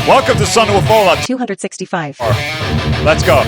Welcome to Swola 265. Let's go.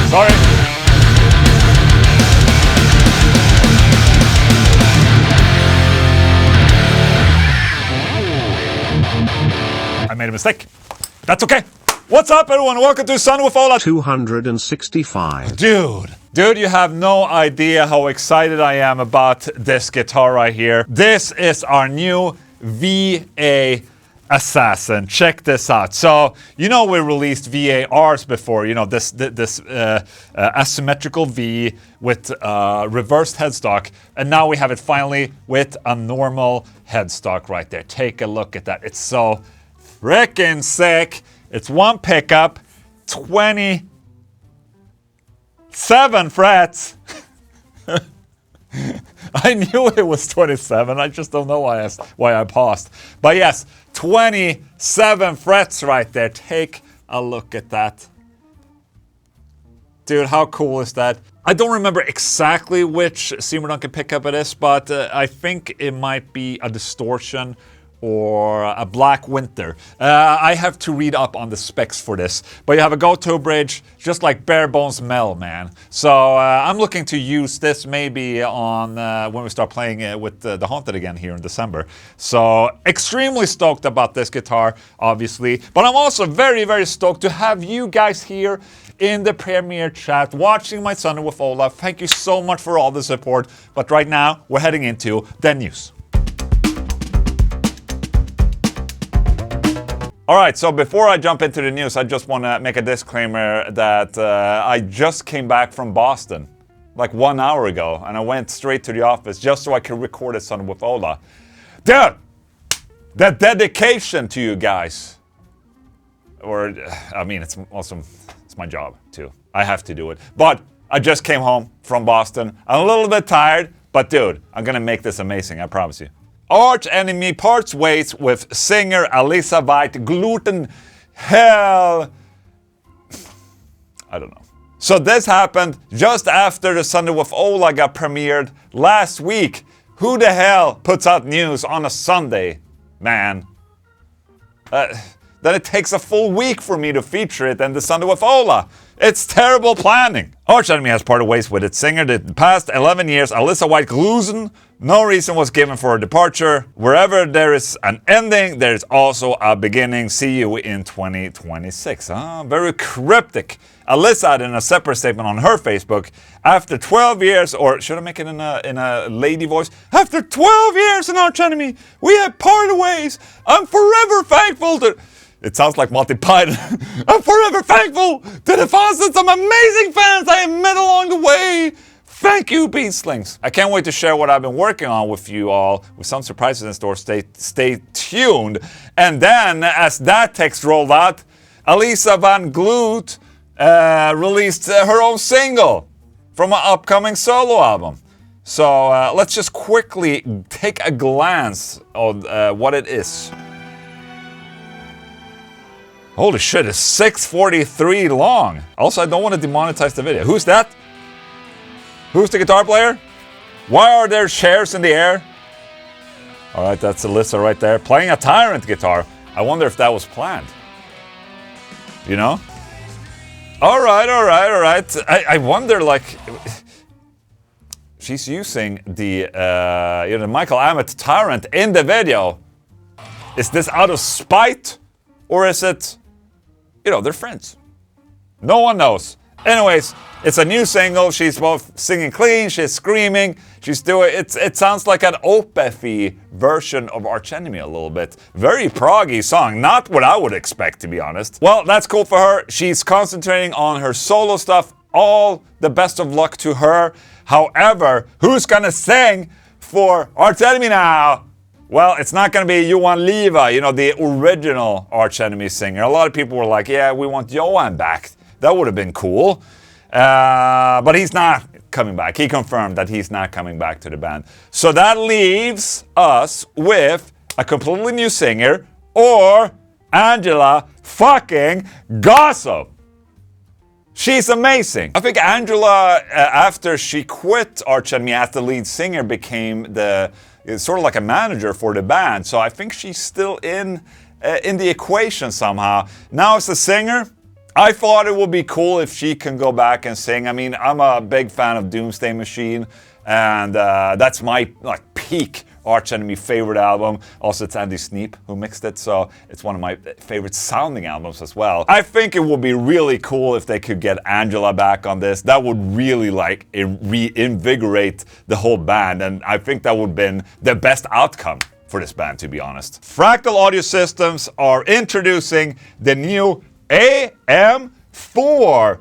Sorry. I made a mistake. That's okay. What's up, everyone? Welcome to Swola 265. Dude, you have no idea how excited I am about this guitar right here. This is our new VA Assassin. Check this out. So, you know, we released VARs before, you know, this asymmetrical V with reversed headstock, and now we have it finally with a normal headstock right there. Take a look at that. It's so freaking sick. It's one pickup, 27 frets. I knew it was 27. I just don't know why I paused. But yes, 27 frets right there. Take a look at that. Dude, how cool is that? I don't remember exactly which Seymour Duncan pickup it is, but I think it might be a distortion or a black winter. I have to read up on the specs for this, but you have a go-to bridge, just like bare bones Mel, man. So I'm looking to use this maybe on when we start playing with the Haunted again here in December. So extremely stoked about this guitar, obviously, but I'm also very, very stoked to have you guys here in the premiere chat watching my son with Ola. Thank you so much for all the support, but right now we're heading into the news. Alright, so before I jump into the news, I just want to make a disclaimer that I just came back from Boston, like 1 hour ago, and I went straight to the office just so I could record a Son with Ola. Dude! The dedication to you guys. Or, I mean, it's awesome. It's my job, too. I have to do it. But I just came home from Boston. I'm a little bit tired, but dude, I'm gonna make this amazing, I promise you. Arch enemy parts ways with singer Alissa White Gluz. Hell, I don't know. So this happened just after the Sunday with Ola got premiered last week. Who the hell puts out news on a Sunday, man? Then it takes a full week for me to feature it and the Sunday with Ola. It's terrible planning. Arch Enemy has parted ways with its singer the past 11 years, Alissa White Gluz. No reason was given for her departure. Wherever there is an ending, there is also a beginning. See you in 2026. Very cryptic. Alissa had in a separate statement on her Facebook, after 12 years, or should I make it in a lady voice? After 12 years in Arch Enemy, we have parted ways. I'm forever thankful to... It sounds like Monty Python. I'm forever thankful to the fans and some amazing fans I have met along the way. Thank you, Beaslings. I can't wait to share what I've been working on with you all, with some surprises in store. Stay tuned. And then, as that text rolled out, Alissa White Gluz released her own single from an upcoming solo album. So let's just quickly take a glance on what it is. Holy shit, it's 6:43 long. Also, I don't want to demonetize the video. Who's that? Who's the guitar player? Why are there chairs in the air? Alright, that's Alissa right there, playing a Tyrant guitar. I wonder if that was planned. You know? Alright. I wonder, like... She's using the Michael Amott Tyrant in the video. Is this out of spite? Or is it... You know, they're friends. No one knows. Anyways, it's a new single. She's both singing clean, she's screaming, she's doing it sounds like an Autopsy version of Arch Enemy a little bit. Very proggy song, not what I would expect, to be honest. Well, that's cool for her. She's concentrating on her solo stuff. All the best of luck to her. However, who's gonna sing for Arch Enemy now? Well, it's not gonna be Johan Liva, you know, the original Arch Enemy singer. A lot of people were like, yeah, we want Johan back. That would have been cool. But he's not coming back. He confirmed that he's not coming back to the band. So that leaves us with a completely new singer or Angela fucking Gossip. She's amazing. I think Angela, after she quit Arch Enemy as the lead singer, became sort of like a manager for the band. So I think she's still in the equation somehow. Now as a singer, I thought it would be cool if she can go back and sing. I mean, I'm a big fan of Doomsday Machine, and that's my peak Arch Enemy favorite album. Also, it's Andy Sneap who mixed it, so it's one of my favorite sounding albums as well. I think it would be really cool if they could get Angela back on this. That would really reinvigorate the whole band, and I think that would have been the best outcome for this band, to be honest. Fractal Audio Systems are introducing the new AM4.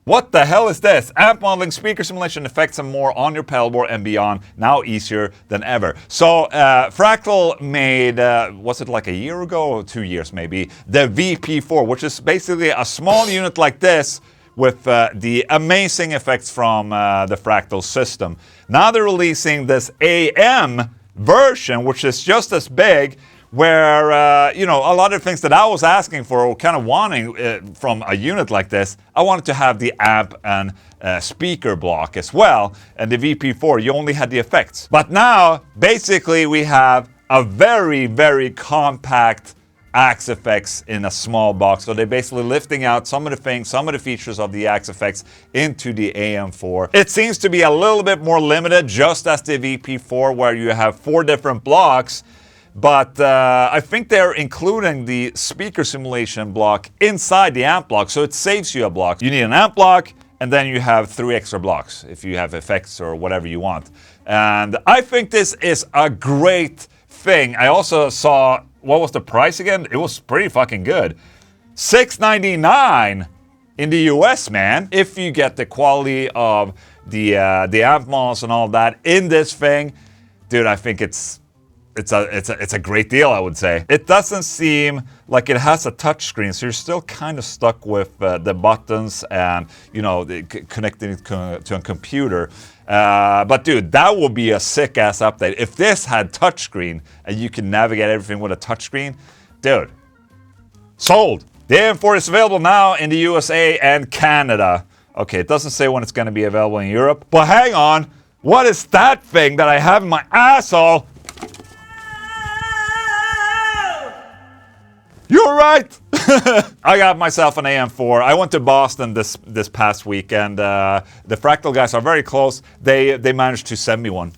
What the hell is this? Amp modeling, speaker simulation, effects and more on your pedalboard and beyond. Now easier than ever. So Fractal made, was it like a year ago or 2 years maybe, the VP4, which is basically a small unit like this with the amazing effects from the Fractal system. Now they're releasing this AM version, which is just as big, where, you know, a lot of things that I was asking for or kind of wanting from a unit like this, I wanted to have the amp and speaker block as well. And the VP4, you only had the effects. But now, basically, we have a very, very compact Axe effects in a small box. So they're basically lifting out some of the things, some of the features of the Axe effects into the AM4. It seems to be a little bit more limited, just as the VP4, where you have 4 different blocks. But I think they're including the speaker simulation block inside the amp block, so it saves you a block. You need an amp block, and then you have 3 extra blocks if you have effects or whatever you want. And I think this is a great thing. I also saw, what was the price again? It was pretty fucking good. $699 in the US, man. If you get the quality of the amp models and all that in this thing, dude, I think it's a great deal, I would say. It doesn't seem like it has a touch screen, so you're still kind of stuck with the buttons and, you know, connecting it to a computer. But dude, that would be a sick-ass update. If this had touchscreen and you can navigate everything with a touchscreen, dude, sold. The AM4 is available now in the USA and Canada. Okay, it doesn't say when it's going to be available in Europe. But hang on, what is that thing that I have in my asshole? You're right! I got myself an AM4. I went to Boston this past week, and the Fractal guys are very close. They managed to send me one.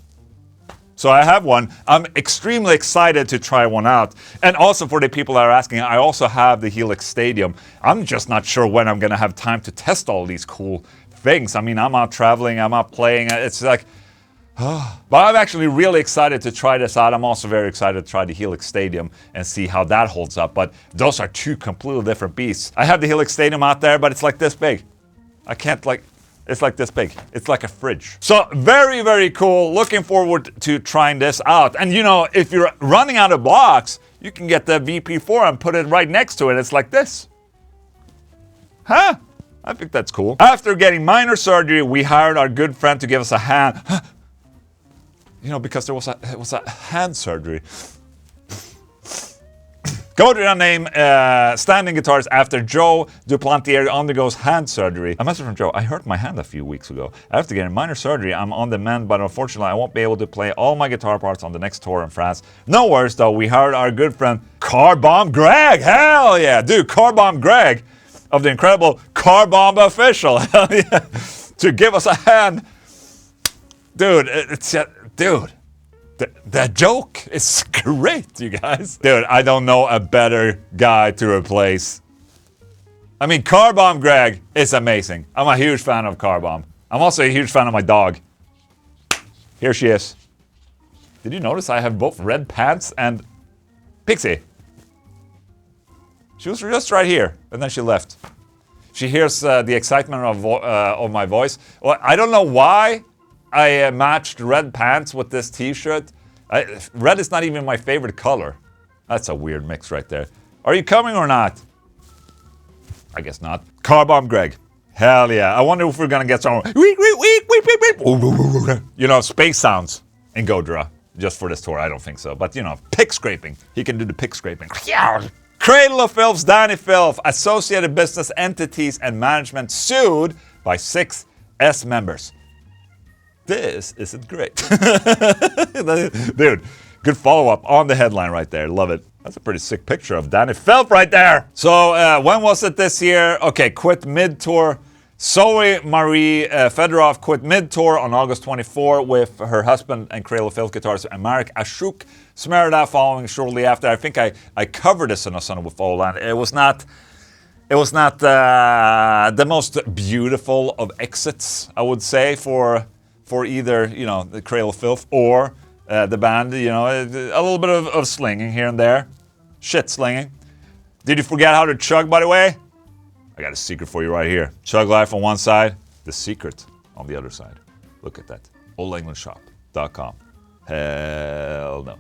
So I have one. I'm extremely excited to try one out. And also for the people that are asking, I also have the Helix Stadium. I'm just not sure when I'm going to have time to test all these cool things. I mean, I'm out traveling, I'm out playing. It's like... But I'm actually really excited to try this out. I'm also very excited to try the Helix Stadium and see how that holds up. But those are 2 completely different beasts. I have the Helix Stadium out there, but it's like this big. I can't it's like this big. It's like a fridge. So very, very cool. Looking forward to trying this out. And you know, if you're running out of blocks, you can get the VP4 and put it right next to it. It's like this. Huh? I think that's cool. After getting minor surgery, we hired our good friend to give us a hand. You know, because it was a hand surgery. GOjira name standing guitarist after Joe Duplantier undergoes hand surgery. A message from Joe. I hurt my hand a few weeks ago. After getting minor surgery, I'm on the mend, but unfortunately I won't be able to play all my guitar parts on the next tour in France. No worries though, we hired our good friend Car Bomb Greg. Hell yeah, dude, Car Bomb Greg of the incredible Car Bomb Official. Hell yeah. To give us a hand. Dude, dude, that joke is great, you guys. Dude, I don't know a better guy to replace I mean, Car Bomb Greg is amazing. I'm a huge fan of Car Bomb. I'm also a huge fan of my dog. Here she is. Did you notice I have both red pants and Pixie? She was just right here, and then she left. She hears the excitement of my voice. Well, I don't know why I matched red pants with this t-shirt. Red is not even my favorite color. That's a weird mix right there. Are you coming or not? I guess not. Car Bomb Greg. Hell yeah. I wonder if we're gonna get some... You know, space sounds in GOjira. Just for this tour, I don't think so. But, you know, pick scraping. He can do the pick scraping. Cradle of Filth's Danny Filth, associated business entities and management sued by 6 S members. This isn't great. Dude, good follow-up on the headline right there. Love it. That's a pretty sick picture of Danny Filth right there. So, when was it this year? Okay, quit mid-tour. Zoe Marie Fedorov quit mid-tour on August 24 with her husband and Cradle of Filth guitarist Marek Ashuk Smerda following shortly after. I think I covered this in a Son with Ola, and it was not the most beautiful of exits, I would say, for either, you know, the Cradle of Filth or the band. You know, a little bit of slinging here and there. Shit slinging. Did you forget how to chug, by the way? I got a secret for you right here. Chug Life on one side, The Secret on the other side. Look at that. OlaEnglundShop.com. Hell no.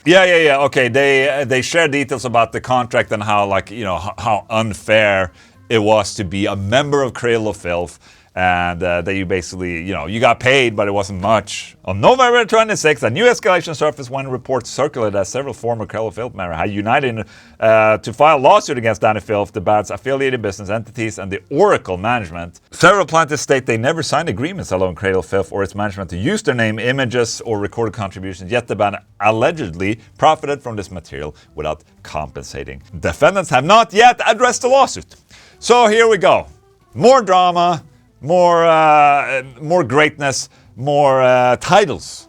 Yeah. Okay, they share details about the contract and how, like, you know, how unfair it was to be a member of Cradle of Filth. And that you basically, you know, you got paid, but it wasn't much. On November 26th, a new escalation surfaced when reports circulated that several former Cradle of Filth members had united to file a lawsuit against Danny Filth, the band's affiliated business entities, and the Oracle management. Several plaintiffs state they never signed agreements allowing Cradle of Filth or its management to use their name, images, or recorded contributions, yet the band allegedly profited from this material without compensating. Defendants have not yet addressed the lawsuit. So here we go. More drama. More greatness, more titles,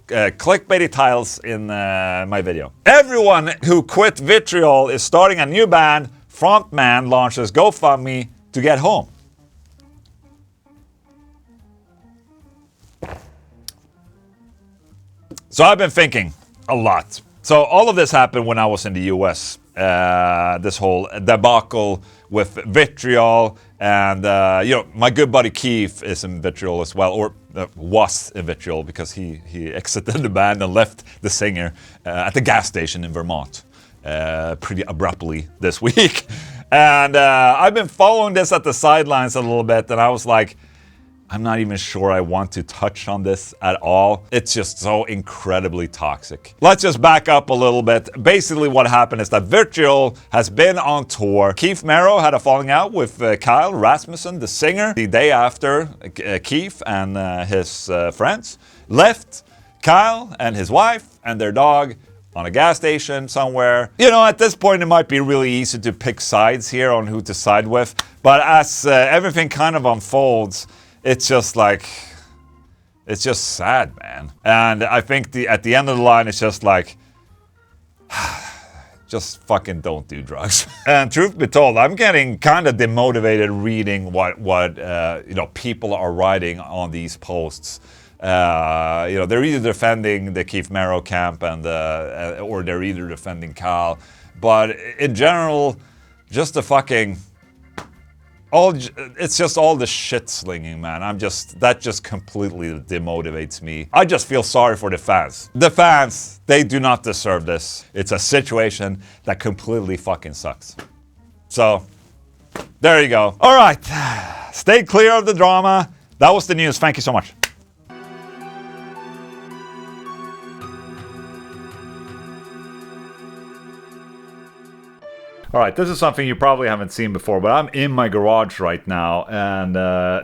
clickbaity titles in my video. Everyone who quit Vitriol is starting a new band. Frontman launches GoFundMe to get home. So I've been thinking a lot. So all of this happened when I was in the US. This whole debacle with Vitriol, and you know, my good buddy Keith is in Vitriol as well, or was in Vitriol because he exited the band and left the singer at the gas station in Vermont pretty abruptly this week. And I've been following this at the sidelines a little bit, and I was like, I'm not even sure I want to touch on this at all. It's just so incredibly toxic. Let's just back up a little bit. Basically what happened is that Vitriol has been on tour. Keith Merrow had a falling out with Kyle Rasmussen, the singer. The day after, Keith and his friends left Kyle and his wife and their dog on a gas station somewhere. You know, at this point it might be really easy to pick sides here on who to side with, but as everything kind of unfolds, it's just like, it's just sad, man. And I think at the end of the line, it's just like, just fucking don't do drugs. And truth be told, I'm getting kind of demotivated reading what you know, people are writing on these posts. You know, they're either defending the Keith Merrow camp and or they're either defending Kyle. But in general, just the fucking... it's just all the shit slinging, man. That just completely demotivates me. I just feel sorry for the fans. The fans, they do not deserve this. It's a situation that completely fucking sucks. So, there you go. All right, stay clear of the drama. That was the news. Thank you so much. All right, this is something you probably haven't seen before, but I'm in my garage right now, and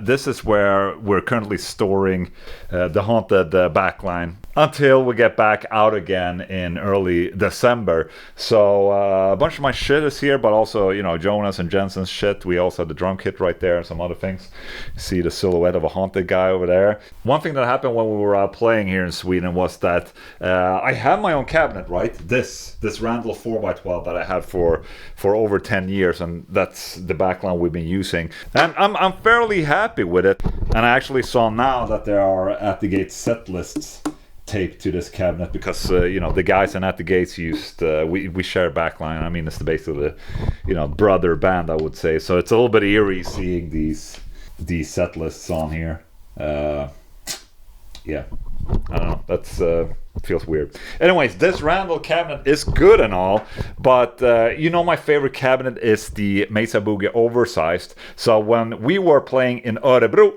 this is where we're currently storing the Haunted backline. until we get back out again in early December. So a bunch of my shit is here, but also, you know, Jonas and Jensen's shit. We also have the drum kit right there and some other things. You see the silhouette of a haunted guy over there. One thing that happened when we were playing here in Sweden was that I have my own cabinet, right? This Randall 4x12 that I had for over 10 years, and that's the backline we've been using. And I'm fairly happy with it. And I actually saw now that there are At the Gates set lists taped to this cabinet because you know, the guys in At the Gates used we share backline. I mean, it's basically the, you know, brother band, I would say. So it's a little bit eerie seeing these set lists on here. Yeah, I don't know, that's feels weird. Anyways, this Randall cabinet is good and all, but you know, my favorite cabinet is the Mesa Boogie Oversized. So when we were playing in Örebro,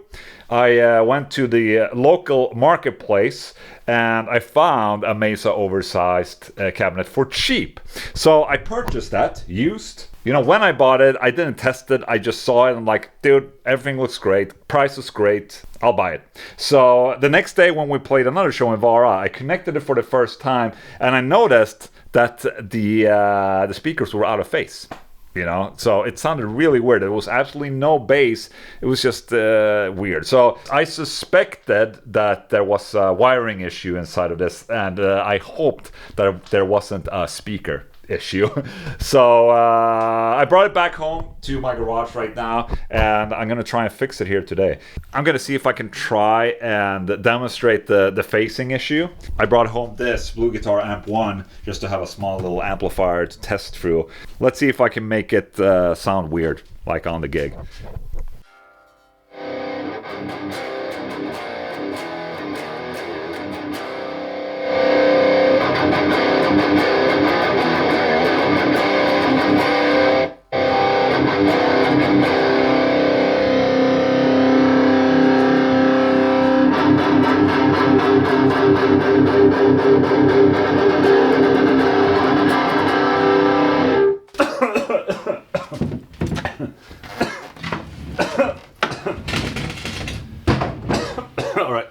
I went to the local marketplace and I found a Mesa Oversized cabinet for cheap. So I purchased that used. You know, when I bought it, I didn't test it. I just saw it and I'm like, dude, everything looks great. Price is great. I'll buy it. So the next day when we played another show in Vara, I connected it for the first time and I noticed that the speakers were out of phase. You know, so it sounded really weird. There was absolutely no bass. It was just weird. So I suspected that there was a wiring issue inside of this, and I hoped that there wasn't a speaker issue. So I brought it back home to my garage right now, and I'm gonna try and fix it here today. I'm gonna see if I can try and demonstrate the phasing issue. I brought home this Blue Guitar Amp 1 just to have a small little amplifier to test through. Let's see if I can make it sound weird like on the gig. All right.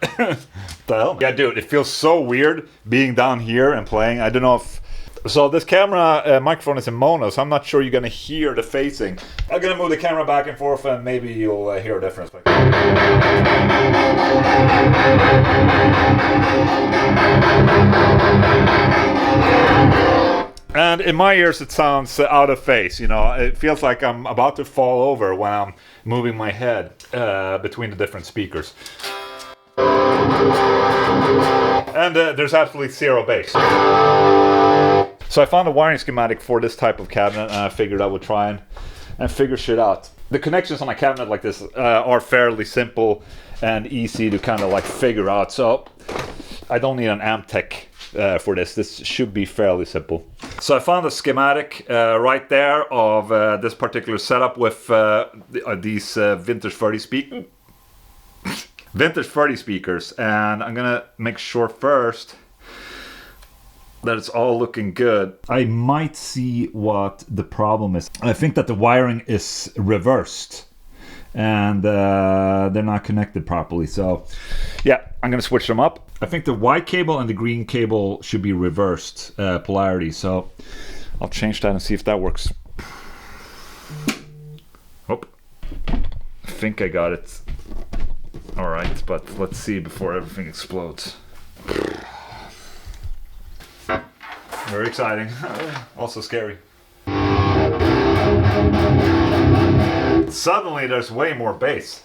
The hell? Yeah, dude, it feels so weird being down here and playing. I don't know if... So this camera microphone is in mono, so I'm not sure you're going to hear the phasing. I'm going to move the camera back and forth and maybe you'll hear a difference. And in my ears it sounds out of phase, you know. It feels like I'm about to fall over when I'm moving my head between the different speakers. And there's absolutely zero bass. So I found a wiring schematic for this type of cabinet and I figured I would try and figure shit out. The connections on a cabinet like this are fairly simple and easy to kind of like figure out. So I don't need an amp tech for this. This should be fairly simple. So I found a schematic right there of this particular setup with these vintage 30 speakers, and I'm gonna make sure first that it's all looking good. I might see what the problem is. I think that the wiring is reversed and they're not connected properly. So yeah, I'm gonna switch them up. I think the white cable and the green cable should be reversed polarity. So I'll change that and see if that works. Oh, I think I got it. All right, but let's see before everything explodes. Very exciting, also scary. Suddenly there's way more bass.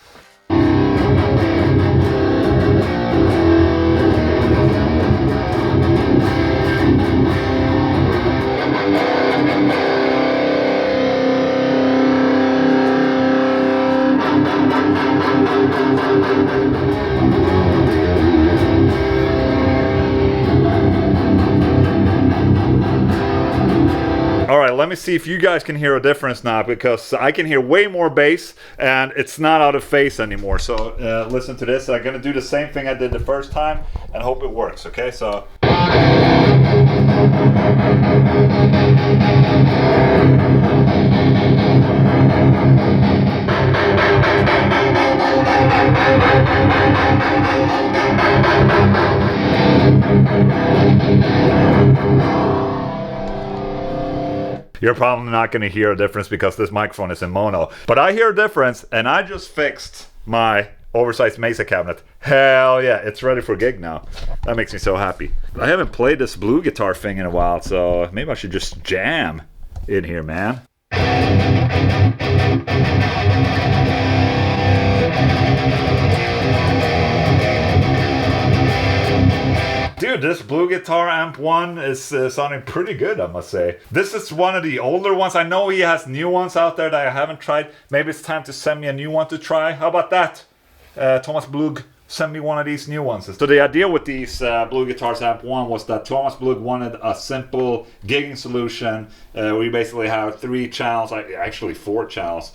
Alright, let me see if you guys can hear a difference now, because I can hear way more bass and it's not out of phase anymore. So listen to this. I'm gonna do the same thing I did the first time and hope it works, okay? So You're probably not going to hear a difference because this microphone is in mono. But I hear a difference, and I just fixed my oversized Mesa cabinet. Hell yeah, it's ready for a gig now. That makes me so happy. I haven't played this blue guitar thing in a while, so maybe I should just jam in here, man. Dude, this blue guitar amp one is sounding pretty good, I must say. This is one of the older ones. I know he has new ones out there that I haven't tried. Maybe it's time to send me a new one to try. How about that? Thomas Blug, send me one of these new ones. So the idea with these Blue Guitars Amp 1 was that Thomas Blug wanted a simple gigging solution where you basically have 3 channels, actually 4 channels.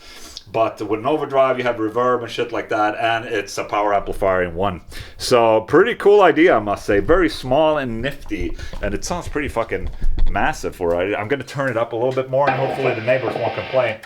But with an overdrive, you have reverb and shit like that, and it's a power amplifier in one. So pretty cool idea, I must say. Very small and nifty, and it sounds pretty fucking massive for it. I'm going to turn it up a little bit more, and hopefully the neighbors won't complain.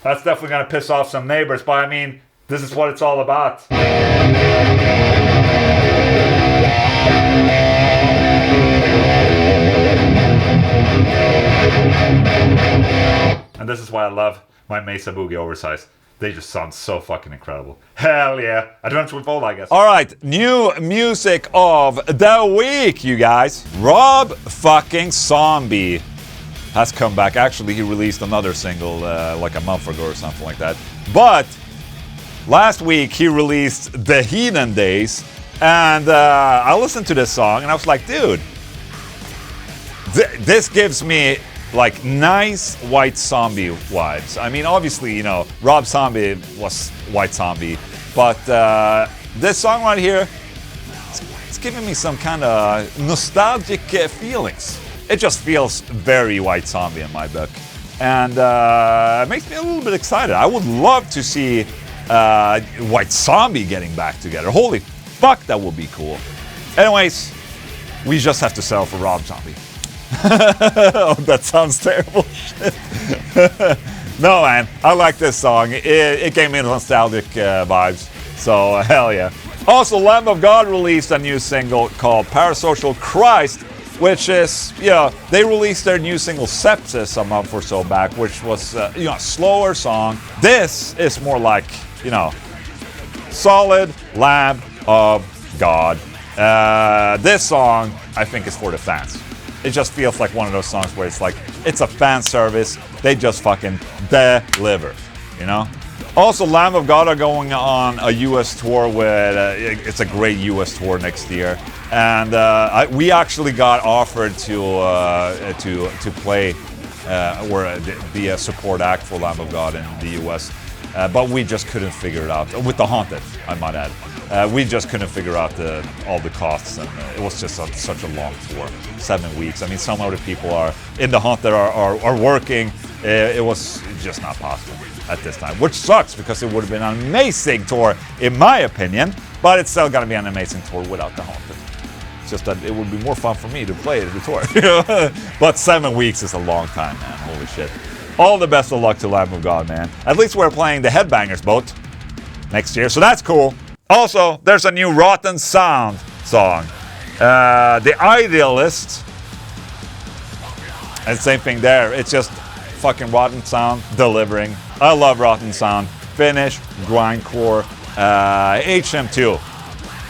That's definitely going to piss off some neighbors, but I mean, this is what it's all about. And this is why I love my Mesa Boogie oversized. They just sound so fucking incredible. Hell yeah. Adventure with Ola, I guess. Alright, new music of the week, you guys. Rob fucking Zombie has come back. Actually, he released another single like a month ago or something like that. But last week he released The Heathen Days, and I listened to this song and I was like, dude, this gives me like nice White Zombie vibes. I mean, obviously, you know, Rob Zombie was White Zombie, but this song right here, it's giving me some kind of nostalgic feelings. It just feels very White Zombie in my book, and it makes me a little bit excited. I would love to see White Zombie getting back together. Holy fuck, that would be cool. Anyways, we just have to settle for Rob Zombie. Oh, that sounds terrible. No, man, I like this song. It gave me nostalgic vibes, so hell yeah. Also, Lamb of God released a new single called Parasocial Christ, which is, you know, they released their new single Sepsis a month or so back, which was, you know, a slower song. This is more like, you know, solid Lamb of God. This song, I think, is for the fans. It just feels like one of those songs where it's like, it's a fan service. They just fucking deliver, you know? Also, Lamb of God are going on a U.S. tour with, it's a great U.S. tour next year. And we actually got offered to play or be a support act for Lamb of God in the U.S., but we just couldn't figure it out. With The Haunted, I might add. We just couldn't figure out all the costs, and it was just such a long tour, 7 weeks. I mean, some other people are in The Haunted are working. It was just not possible at this time, which sucks because it would have been an amazing tour, in my opinion, but it's still gonna be an amazing tour without The Haunted. It's just that it would be more fun for me to play the tour. But 7 weeks is a long time, man. Holy shit. All the best of luck to Lamb of God, man. At least we're playing the Headbangers boat next year, so that's cool. Also, there's a new Rotten Sound song. The Idealist. And same thing there. It's just fucking Rotten Sound delivering. I love Rotten Sound. Finnish, grindcore, HM2.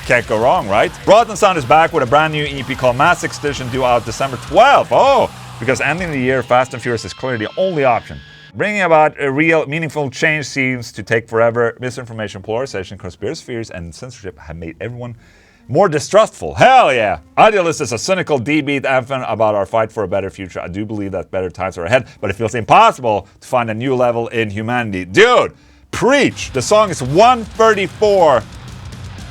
Can't go wrong, right? Rotten Sound is back with a brand new EP called Mass Extinction due out December 12th. Oh, because ending the year Fast and Furious is clearly the only option. Bringing about a real, meaningful change seems to take forever. Misinformation, polarization, conspiracy theories, and censorship have made everyone more distrustful. Hell yeah! Idealist is a cynical D-beat anthem about our fight for a better future. I do believe that better times are ahead, but it feels impossible to find a new level in humanity. Dude, preach! The song is 134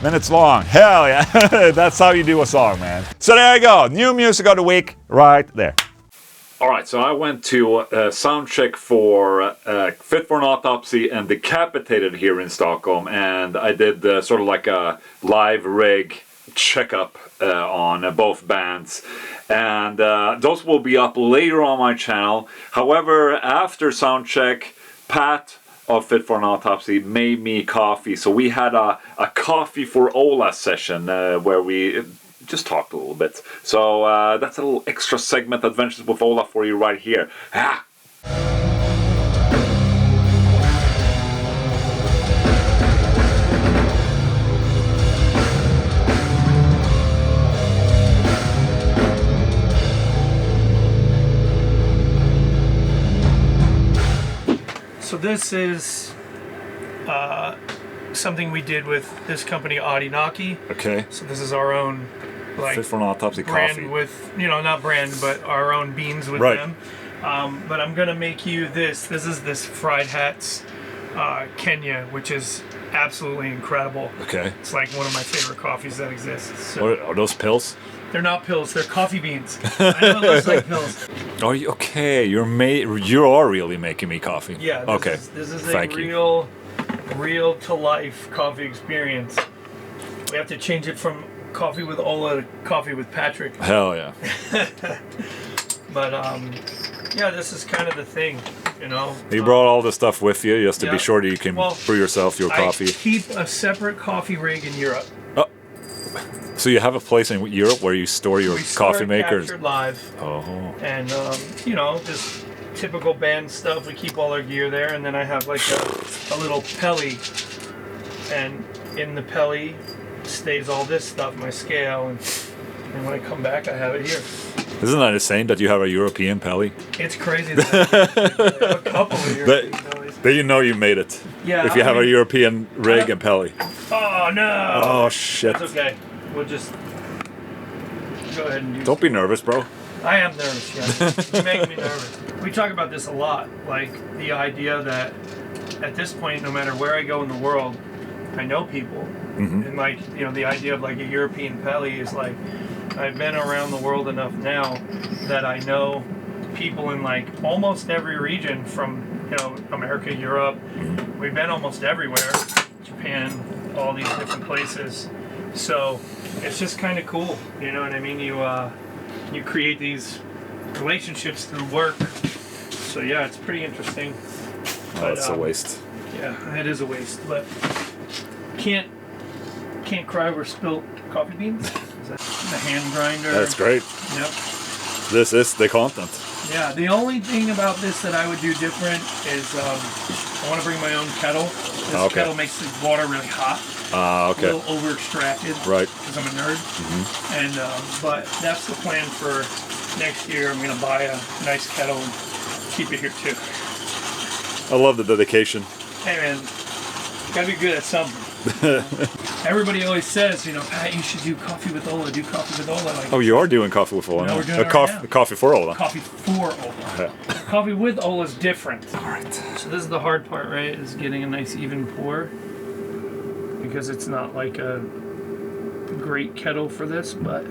minutes long. Hell yeah! That's how you do a song, man. So there you go. New music of the week right there. Alright, so I went to soundcheck for Fit for an Autopsy and Decapitated here in Stockholm, and I did sort of like a live rig checkup on both bands. and those will be up later on my channel. However, after soundcheck, Pat of Fit for an Autopsy made me coffee, so we had a coffee for Ola session where we just talked a little bit. So that's a little extra segment, Adventures with Ola, for you right here. So this is something we did with this company, Audinaki. Okay. So this is our own, like, Fit for an Autopsy brand coffee. with, you know, not brand, but our own beans with Right. them. But I'm gonna make you this. This is this Fried Hats Kenya, which is absolutely incredible. Okay. It's like one of my favorite coffees that exists. So What are those pills? they're not pills, they're coffee beans. I know it looks like pills. Oh, okay. You are really making me coffee. Yeah, Okay. This is Thank a you. real to life coffee experience. We have to change it from coffee with Ola to coffee with Patrick. Hell yeah. But yeah, this is kind of the thing, you know. You brought all this stuff with you just to yeah. be sure that you can Well, brew yourself your coffee. I keep a separate coffee rig in Europe. Oh. So you have a place in Europe where you store your coffee makers? Captured live. Oh. And you know, just typical band stuff. We keep all our gear there, and then I have like a little pelly, and in the pelly stays all this stuff, my scale, and when I come back, I have it here. Isn't that insane that you have a European pelly? It's crazy. That I have a couple of European pellies. Then you know you made it. Yeah. If you have a European rig and pelly. Oh no. Oh shit. It's okay. We'll just go ahead and do. Don't be nervous, bro. I am nervous, yeah. You make me nervous. We talk about this a lot, like the idea that at this point, no matter where I go in the world, I know people. Mm-hmm. And like, you know, the idea of like a European pelly is like, I've been around the world enough now that I know people in like almost every region from, you know, America, Europe. We've been almost everywhere. Japan, all these different places. So it's just kind of cool, you know what I mean? You create these relationships through work. So yeah, it's pretty interesting. Oh, it's a waste. Yeah, it is a waste, but can't cry over spilt coffee beans. Is that the hand grinder? That's great. Yep. This is the content. Yeah, the only thing about this that I would do different is I want to bring my own kettle. This kettle makes the water really hot. Okay. A little over extracted. Right. Because I'm a nerd. Mm-hmm. And but that's the plan for next year. I'm gonna buy a nice kettle and keep it here too. I love the dedication. Hey man, gotta be good at something. Everybody always says, you know, Pat, you should do coffee with Ola. Do coffee with Ola. Like, Oh, you are doing coffee with Ola. No, now. we're doing it right now. Coffee for Ola. coffee for Ola. Yeah. Coffee with Ola is different. All right. So this is the hard part, right? Is getting a nice even pour, because it's not like a great kettle for this. But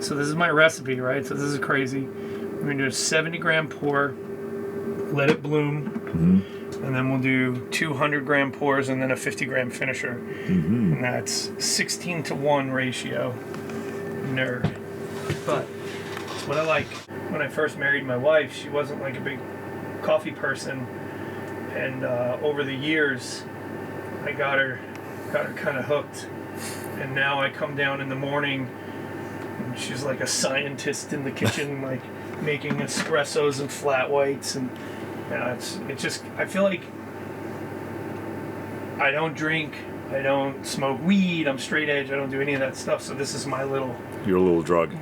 so this is my recipe, right? So this is crazy. We're gonna do a 70-gram pour, let it bloom, and then we'll do 200-gram pours and then a 50-gram finisher, and that's 16-to-1 ratio. Nerd, but it's what I like. When I first married my wife, she wasn't like a big coffee person, and over the years, I got her kind of hooked. And now I come down in the morning, and she's like a scientist in the kitchen, like making espressos and flat whites, and it's just, I feel like I don't drink, I don't smoke weed, I'm straight edge, I don't do any of that stuff. So this is my little drug.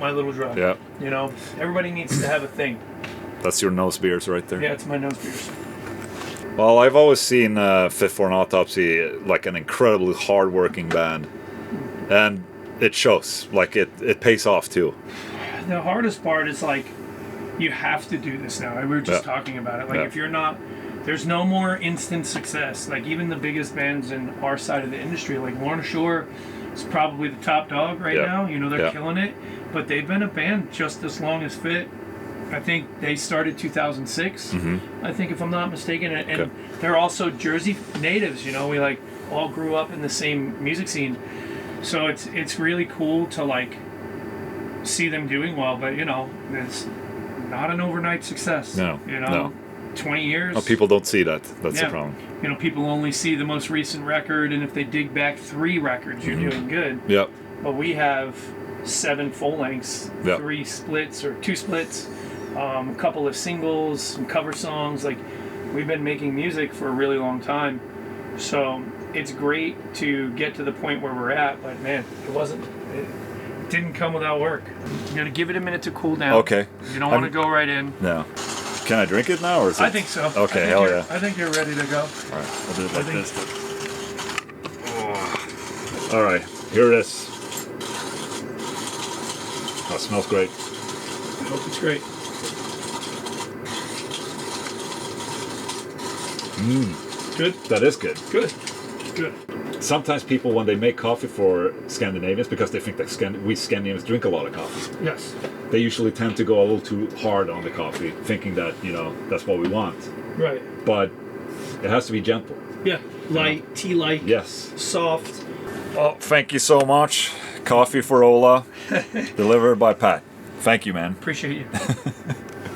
Yeah. You know, everybody needs to have a thing. That's your nose beers right there. Yeah, it's my nose beers. Well, I've always seen Fit for an Autopsy like an incredibly hard-working band, and it shows. Like it pays off too. The hardest part is like, you have to do this now. We were just talking about it. Like if you're not, there's no more instant success. Like even the biggest bands in our side of the industry, like Lorna Shore is probably the top dog right now. You know, they're killing it. But they've been a band just as long as Fit. I think they started 2006. I think, if I'm not mistaken. And they're also Jersey natives. You know, we like all grew up in the same music scene. So it's really cool to like see them doing well, but you know, it's not an overnight success. No, you know, no. 20 years. Oh, people don't see that. That's the problem. You know, people only see the most recent record, and if they dig back 3 records, you're doing good. Yep. But we have 7 full lengths, 3 splits or 2 splits, a couple of singles, some cover songs. Like, we've been making music for a really long time, so it's great to get to the point where we're at. But man, it didn't come without work. You gotta give it a minute to cool down. Okay. You don't want to go right in. No. Can I drink it now, or is it? I think so. Okay, hell yeah. I think you're ready to go. All right, I'll do it like this. Oh. All right, here it is. Oh, it smells great. I hope it's great. Good? That is good. Good. Good. Sometimes people, when they make coffee for Scandinavians, because they think that we Scandinavians drink a lot of coffee, Yes. they usually tend to go a little too hard on the coffee, thinking that, you know, that's what we want. Right. But it has to be gentle. Yeah. Light, tea-like. Yes. Soft. Oh, thank you so much. Coffee for Ola, delivered by Pat. Thank you, man. Appreciate you.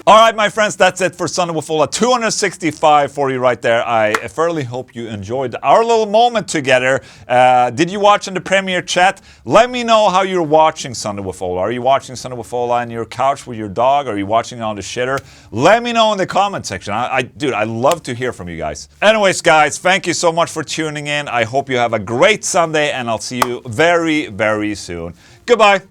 All right, my friends, that's it for Sunday with Ola 265 for you right there. I fairly hope you enjoyed our little moment together. Did you watch in the premiere chat? Let me know how you're watching Sunday with Ola. Are you watching Sunday with Ola on your couch with your dog? Are you watching it on the shitter? Let me know in the comment section. Dude, I love to hear from you guys. Anyways, guys, thank you so much for tuning in. I hope you have a great Sunday, and I'll see you very, very soon. Goodbye.